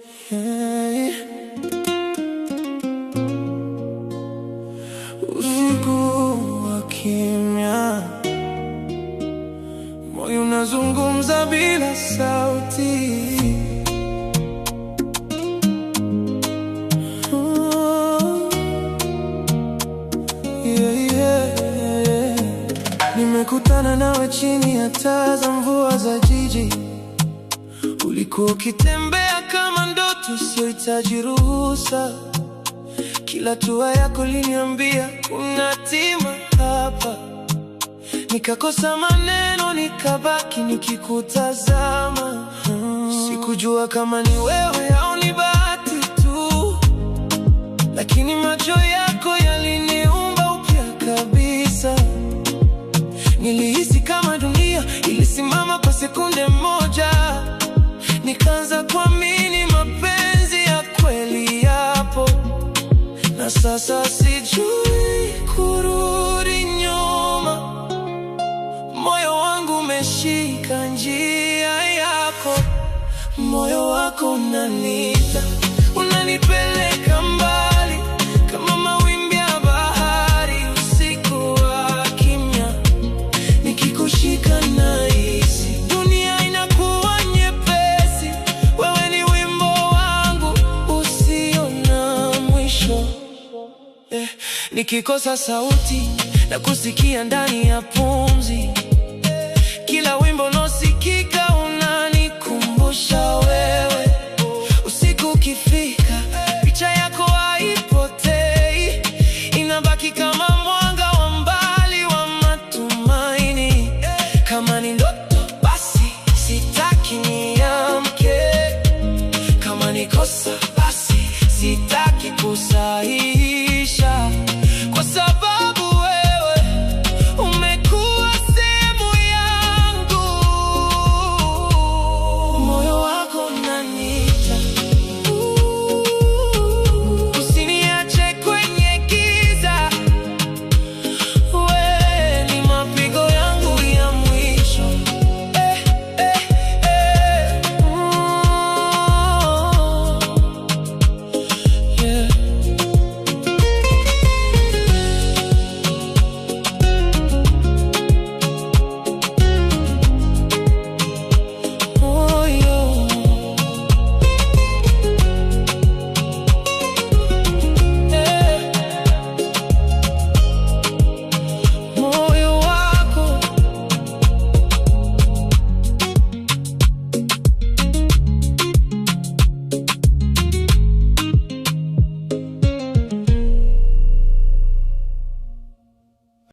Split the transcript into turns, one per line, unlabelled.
Hey. Usiku wa kimya, moyo unazungumza bila sauti. Nimekutana nawe chini ya taa za mvua za jiji. Ulikuwa ukitembea kama ndoto isiyohitaji ruhusa. Kila hatua yako iliniambia kuna hatima hapa. Nikakosa maneno, nikabaki nikikutazama. Sikujua kama ni wewe au ni bahati tu, lakini macho yako yaliniumba upya kabisa. Nilihisi kama dunia ilisimama kwa sekunde moja. Nikaanza kuamini mapenzi ya kweli yapo, na sasa sijui kurudi nyuma. Moyo wangu umeshika njia yako. Moyo wako unaniita, unanipeleka mbali kama mawimbi ya bahari. Usiku wa kimya, nikikushika nahisi dunia inakuwa nyepesi. Wewe ni wimbo wangu usio na mwisho. Nikikosa sauti na kusikia ndani ya pumzi. Kila wimbo unaosikika unanikumbusha wewe. Usiku ukifika, picha yako haipotei, inabaki kama mwanga wa mbali wa matumaini. Kama ni ndoto basi sitaki niamke, kama ni kosa